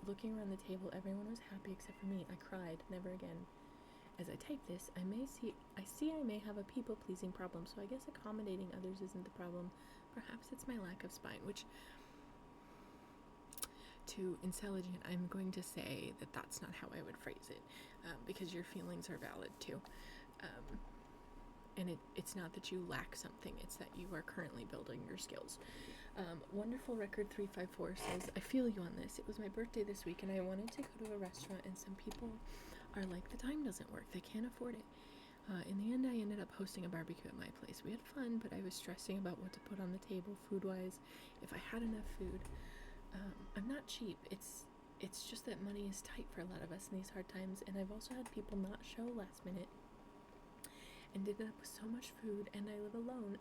Looking around the table, everyone was happy except for me. I cried. Never again. As I type this, I see I may have a people-pleasing problem, so I guess accommodating others isn't the problem. Perhaps it's my lack of spine, which, to intelligent, I'm going to say that that's not how I would phrase it, because your feelings are valid too. and it's not that you lack something, it's that you are currently building your skills. Wonderful Record 354 says, I feel you on this. It was my birthday this week and I wanted to go to a restaurant, and some people are like, the time doesn't work, they can't afford it. In the end, I ended up hosting a barbecue at my place. We had fun, but I was stressing about what to put on the table food-wise, if I had enough food. I'm not cheap. It's just that money is tight for a lot of us in these hard times, and I've also had people not show last minute and ended up with so much food, and I live alone,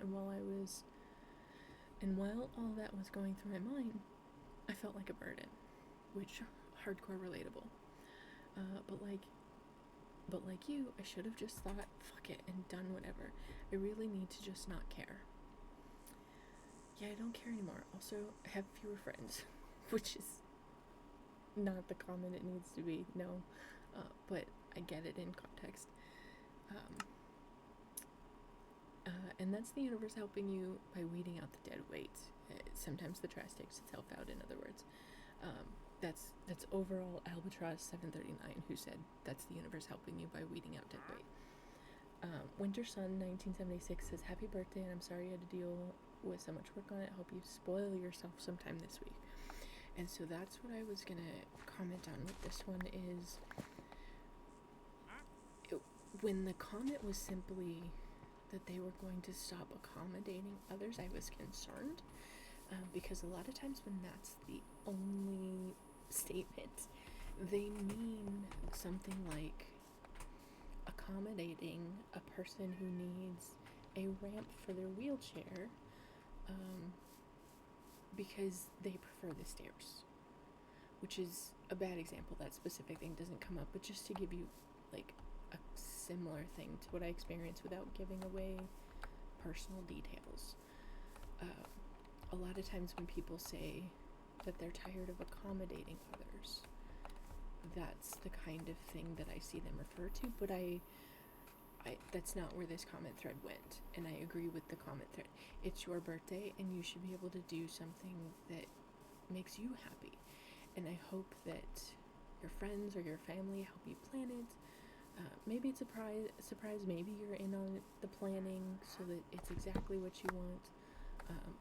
and while all that was going through my mind, I felt like a burden, which hardcore relatable. But like you, I should have just thought, fuck it, and done whatever. I really need to just not care. Yeah, I don't care anymore. Also, I have fewer friends, which is not the comment it needs to be, no. But I get it in context. And that's the universe helping you by weeding out the dead weight. Sometimes the trash takes itself out, in other words. That's overall Albatross 739 who said that's the universe helping you by weeding out dead weight. Winter Sun 1976 says, happy birthday, and I'm sorry you had to deal with so much work on it. Hope you spoil yourself sometime this week. And so that's what I was gonna comment on with this one is, when the comment was simply that they were going to stop accommodating others, I was concerned, because a lot of times when that's the only statement, they mean something like accommodating a person who needs a ramp for their wheelchair, because they prefer the stairs, which is a bad example. That specific thing doesn't come up, but just to give you like a similar thing to what I experienced without giving away personal details. A lot of times when people say that they're tired of accommodating others, that's the kind of thing that I see them refer to, but I that's not where this comment thread went, and I agree with the comment thread. It's your birthday, and you should be able to do something that makes you happy, and I hope that your friends or your family help you plan it. Maybe it's a surprise, maybe you're in on the planning so that it's exactly what you want.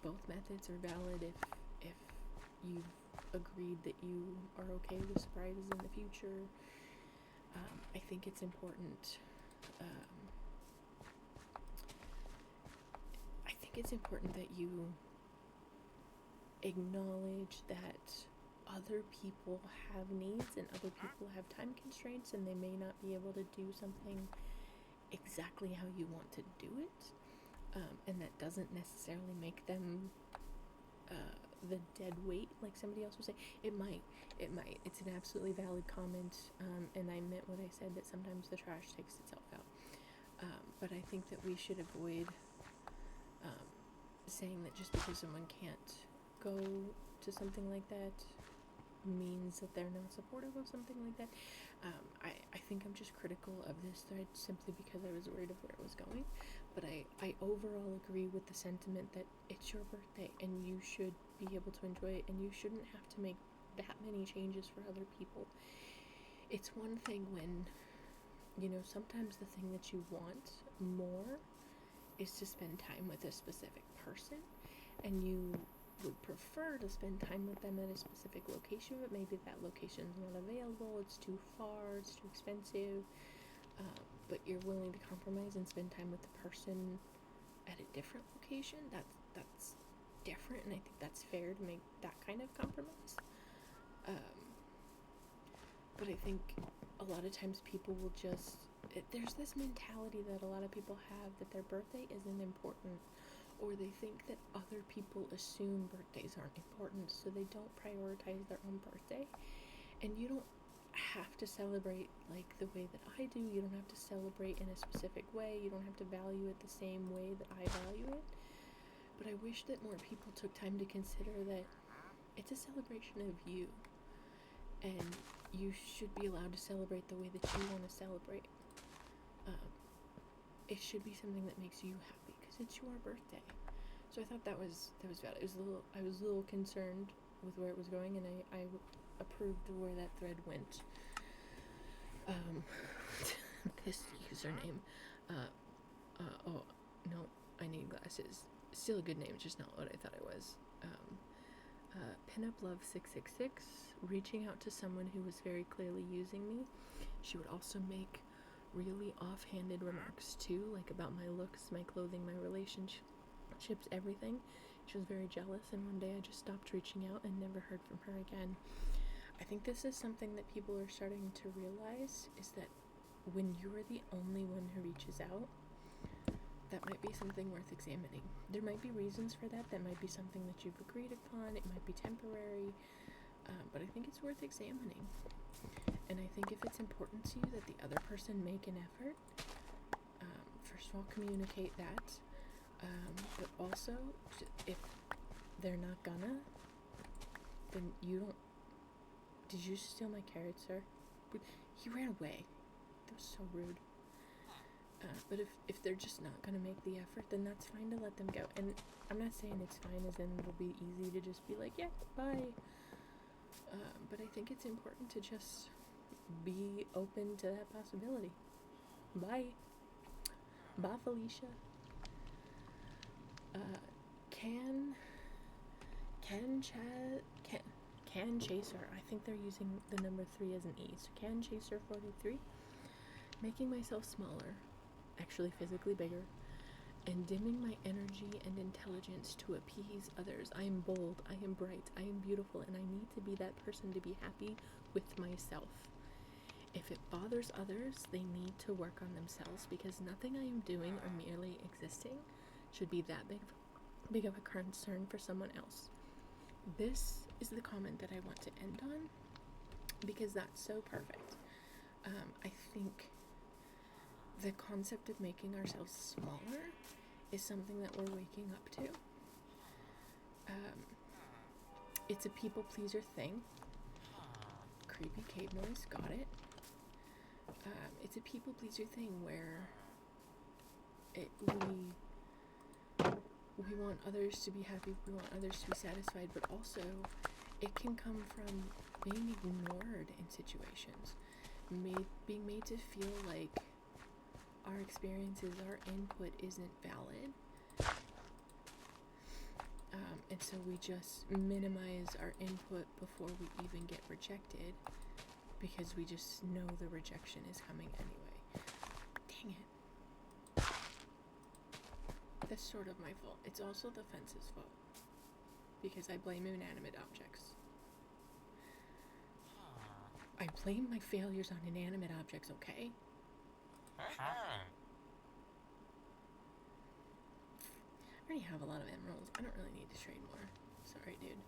Both methods are valid if you've agreed that you are okay with surprises in the future. I think it's important. I think it's important that you acknowledge that other people have needs and other people have time constraints, and they may not be able to do something exactly how you want to do it, and that doesn't necessarily make them the dead weight like somebody else would say. It might. It's an absolutely valid comment, and I meant what I said, that sometimes the trash takes itself out, but I think that we should avoid saying that just because someone can't go to something like that means that they're not supportive of something like that. I think I'm just critical of this thread simply because I was worried of where it was going, but I overall agree with the sentiment that it's your birthday and you should be able to enjoy it, and you shouldn't have to make that many changes for other people. It's one thing when, sometimes the thing that you want more is to spend time with a specific person, and you would prefer to spend time with them at a specific location, but maybe that location's not available, it's too far, it's too expensive, but you're willing to compromise and spend time with the person at a different location. That's different, and I think that's fair to make that kind of compromise. But I think a lot of times people will there's this mentality that a lot of people have that their birthday isn't important, or they think that other people assume birthdays aren't important, so they don't prioritize their own birthday. And you don't have to celebrate like the way that I do. You don't have to celebrate in a specific way. You don't have to value it the same way that I value it. But I wish that more people took time to consider that it's a celebration of you, and you should be allowed to celebrate the way that you want to celebrate. It should be something that makes you happy because it's your birthday. So I thought that was valid. I was a little concerned with where it was going, and I approved of where that thread went. This username. Sunglasses. Still a good name, just not what I thought it was. Pinup Love 666, reaching out to someone who was very clearly using me. She would also make really offhanded remarks too, like about my looks, my clothing, my relationships, everything. She was very jealous, and one day I just stopped reaching out and never heard from her again. I think this is something that people are starting to realize, is that when you're the only one who reaches out, that might be something worth examining. There might be reasons for that. That might be something that you've agreed upon. It might be temporary, but I think it's worth examining. And I think if it's important to you that the other person make an effort, first of all, communicate that. But also, if they're not gonna, then you don't. Did you steal my carrot, sir? He ran away. That was so rude. But if they're just not gonna make the effort, then that's fine to let them go. And I'm not saying it's fine as in it'll be easy to just be like, yeah, bye. But I think it's important to just be open to that possibility. Bye. Bye, Felicia. Can Chaser. I think they're using the number 3 as an E. So Can Chaser 43. Making myself smaller, actually physically bigger, and dimming my energy and intelligence to appease others. I am bold, I am bright, I am beautiful, and I need to be that person to be happy with myself. If it bothers others, they need to work on themselves, because nothing I am doing or merely existing should be that big of a concern for someone else. This is the comment that I want to end on, because that's so perfect. I think the concept of making ourselves smaller is something that we're waking up to. It's a people pleaser thing. Creepy cave noise, got it. It's a people pleaser thing where we want others to be happy, we want others to be satisfied, but also it can come from being ignored in situations, being made to feel like our experiences, our input isn't valid, and so we just minimize our input before we even get rejected, because we just know the rejection is coming anyway. Dang it. That's sort of my fault. It's also the fence's fault, because I blame inanimate objects. I blame my failures on inanimate objects, okay? I already have a lot of emeralds. I don't really need to trade more. Sorry, dude.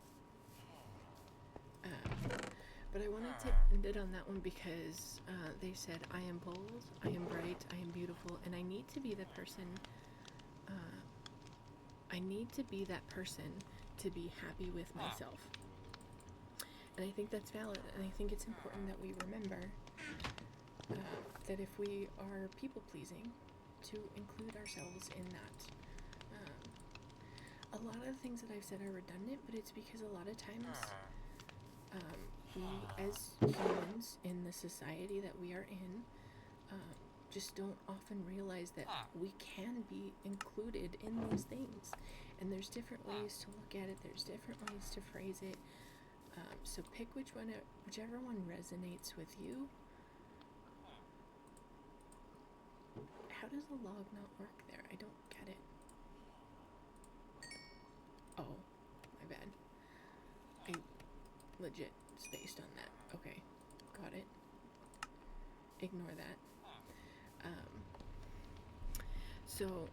But I wanted to end it on that one because they said, I am bold, I am bright, I am beautiful, and I need to be that person. I need to be that person to be happy with myself. And I think that's valid, and I think it's important that we remember that if we are people-pleasing, to include ourselves in that. A lot of the things that I've said are redundant, but it's because a lot of times we, as humans in the society that we are in, just don't often realize that we can be included in these things. And there's different ways to look at it, there's different ways to phrase it. So pick whichever one resonates with you. How does the log not work there? I don't get it. Oh, my bad. I legit spaced on that. Okay, got it. Ignore that. So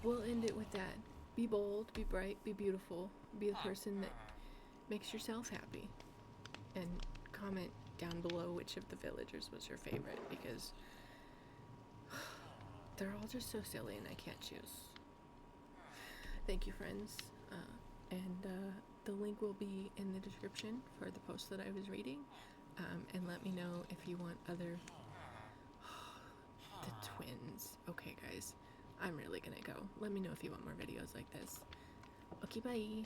we'll end it with that. Be bold, be bright, be beautiful, be the person that makes yourself happy. And comment down below which of the villagers was your favorite, because they're all just so silly and I can't choose. Thank you, friends. And the link will be in the description for the post that I was reading. And let me know if you want other... the twins. Okay, guys. I'm really gonna go. Let me know if you want more videos like this. Okay, bye.